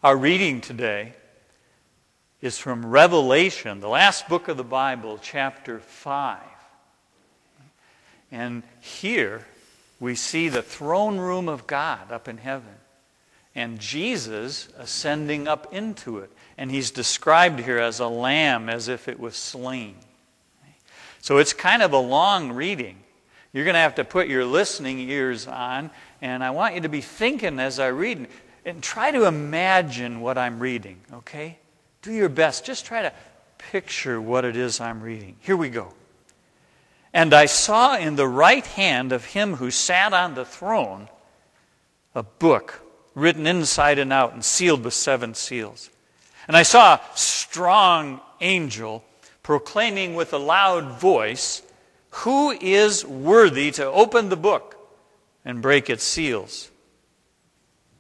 Our reading today is from Revelation, the last book of the Bible, chapter 5. And here we see the throne room of God up in heaven, and Jesus ascending up into it. And he's described here as a lamb, as if it was slain. So it's kind of a long reading. You're going to have to put your listening ears on, and I want you to be thinking as I read, and try to imagine what I'm reading, okay? Do your best. Just try to picture what it is I'm reading. Here we go. And I saw in the right hand of him who sat on the throne a book written inside and out and sealed with 7 seals. And I saw a strong angel proclaiming with a loud voice, "Who is worthy to open the book and break its seals?"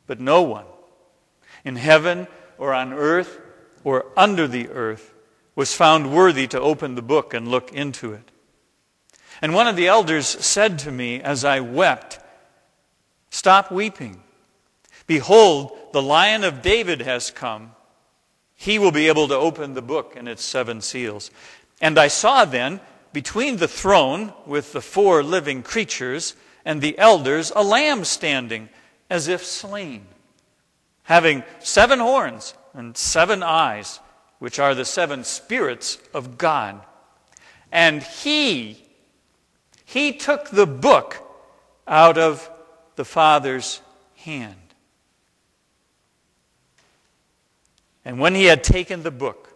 But no one in heaven or on earth or under the earth was found worthy to open the book and look into it. And one of the elders said to me as I wept, "Stop weeping. Behold, the Lion of David has come. He will be able to open the book and its 7 seals." And I saw then, between the throne with the 4 living creatures and the elders, a lamb standing as if slain, having 7 horns and 7 eyes, which are the 7 spirits of God. And he took the book out of the Father's hand. And when he had taken the book,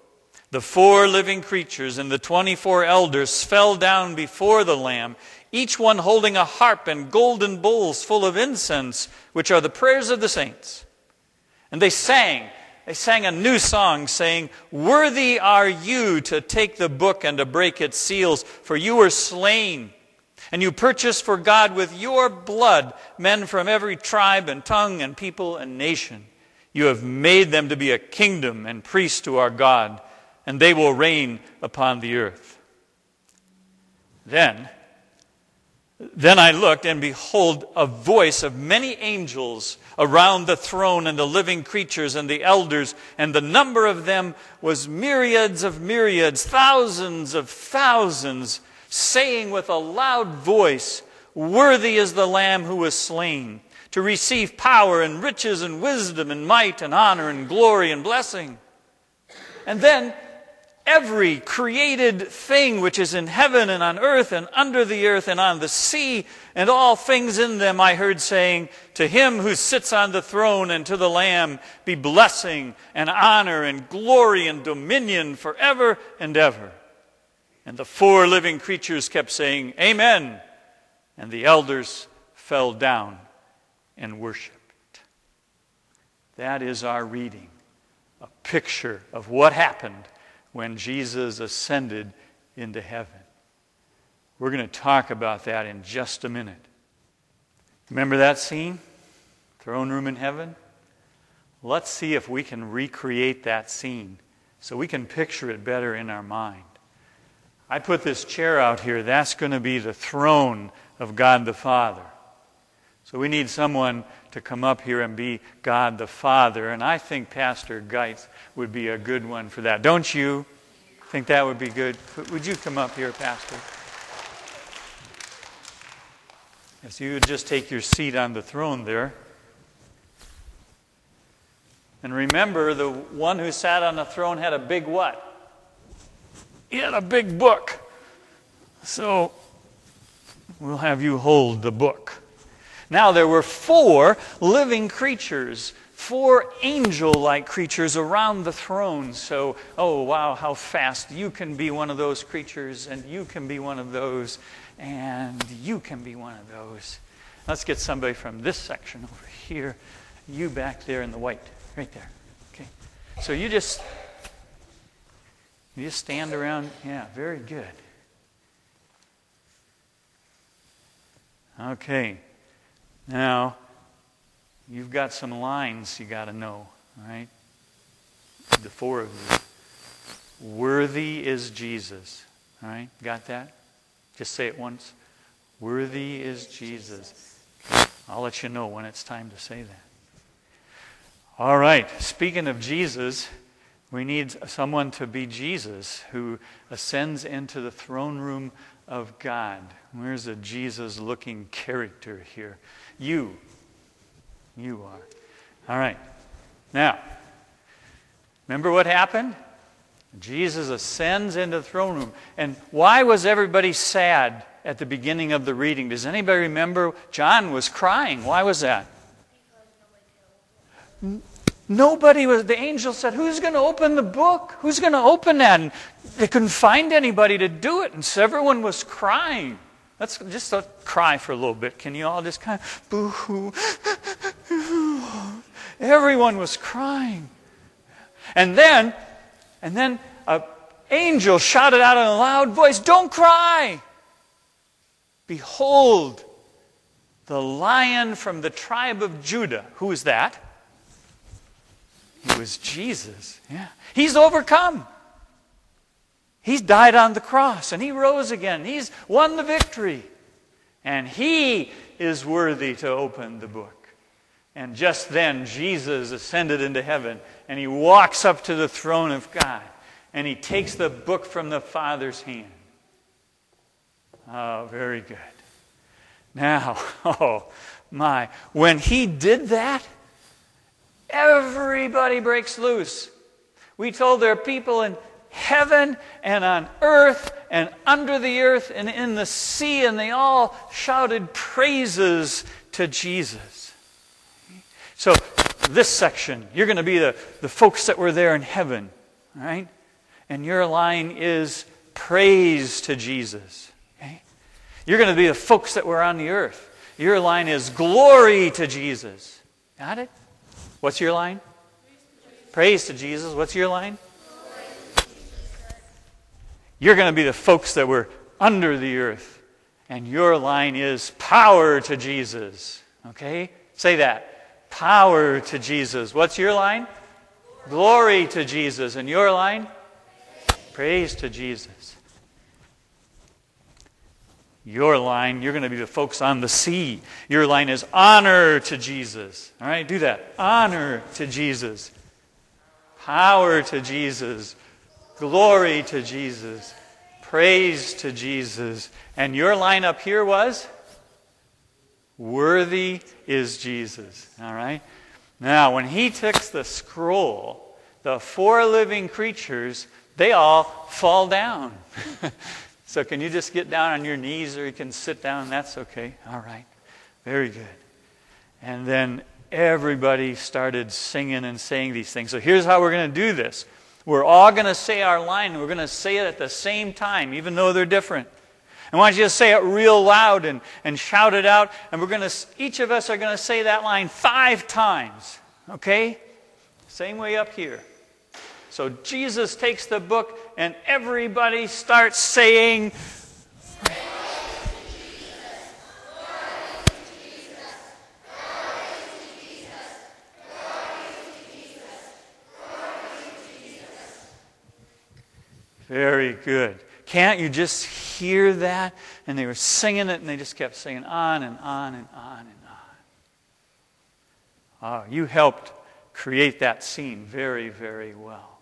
the 4 living creatures and the 24 elders fell down before the Lamb, each one holding a harp and golden bowls full of incense, which are the prayers of the saints. And they sang a new song, saying, "Worthy are you to take the book and to break its seals, for you were slain. And you purchased for God with your blood men from every tribe and tongue and people and nation. You have made them to be a kingdom and priests to our God, and they will reign upon the earth." Then I looked, and behold, a voice of many angels around the throne and the living creatures and the elders, and the number of them was myriads of myriads, thousands of thousands, saying with a loud voice, "Worthy is the Lamb who was slain, to receive power and riches and wisdom and might and honor and glory and blessing." And then every created thing which is in heaven and on earth and under the earth and on the sea and all things in them I heard saying, "To him who sits on the throne and to the Lamb be blessing and honor and glory and dominion forever and ever." And the 4 living creatures kept saying, "Amen." And the elders fell down and worshiped. That is our reading, a picture of what happened when Jesus ascended into heaven. We're going to talk about that in just a minute. Remember that scene? Throne room in heaven? Let's see if we can recreate that scene so we can picture it better in our mind. I put this chair out here. That's going to be the throne of God the Father. So we need someone to come up here and be God the Father. And I think Pastor Geitz would be a good one for that. Don't you think that would be good? Would you come up here, Pastor? If you would just take your seat on the throne there. And remember, the one who sat on the throne had a big what? He had a big book. So we'll have you hold the book. Now there were 4 living creatures, 4 angel-like creatures around the throne. So, oh wow, how fast. You can be one of those creatures, and you can be one of those, and you can be one of those. Let's get somebody from this section over here. You back there in the white, right there. Okay. So you just stand around. Yeah, very good. Okay. Now, you've got some lines you got to know, right? The 4 of you. Worthy is Jesus. All right? Got that? Just say it once. Worthy is Jesus. I'll let you know when it's time to say that. All right, speaking of Jesus, we need someone to be Jesus who ascends into the throne room of God. Where's a Jesus-looking character here? You are. All right. Now, remember what happened? Jesus ascends into the throne room. And why was everybody sad at the beginning of the reading? Does anybody remember? John was crying. Why was that? Nobody was. The angel said, who's going to open the book? Who's going to open that? And they couldn't find anybody to do it. And so everyone was crying. Let's just cry for a little bit. Can you all just kind of boo-hoo? Everyone was crying. And then an angel shouted out in a loud voice, don't cry! Behold, the Lion from the tribe of Judah. Who is that? It was Jesus. Yeah. He's overcome. He's died on the cross and he rose again. He's won the victory. And he is worthy to open the book. And just then Jesus ascended into heaven and he walks up to the throne of God and he takes the book from the Father's hand. Oh, very good. Now, oh my, when he did that, everybody breaks loose. We told there are people in heaven and on earth and under the earth and in the sea, and they all shouted praises to Jesus. So this section, you're going to be the folks that were there in heaven, all right? And your line is praise to Jesus. Okay? You're going to be the folks that were on the earth. Your line is glory to Jesus. Got it? What's your line? Praise to Jesus. What's your line? You're going to be the folks that were under the earth. And your line is power to Jesus. Okay? Say that. Power to Jesus. What's your line? Glory to Jesus. And your line? Praise to Jesus. Your line, you're going to be the folks on the sea. Your line is honor to Jesus. All right, do that. Honor to Jesus. Power to Jesus. Glory to Jesus. Praise to Jesus. And your line up here was? Worthy is Jesus. All right? Now, when he takes the scroll, the four living creatures, they all fall down. So can you just get down on your knees, or you can sit down? That's okay. All right. Very good. And then everybody started singing and saying these things. So here's how we're going to do this. We're all going to say our line, and we're going to say it at the same time, even though they're different. I want you to say it real loud and shout it out. And each of us are going to say that line 5 times. Okay? Same way up here. So Jesus takes the book and everybody starts saying, very good. Can't you just hear that? And they were singing it and they just kept singing on and on and on and on. Oh, you helped create that scene very, very well.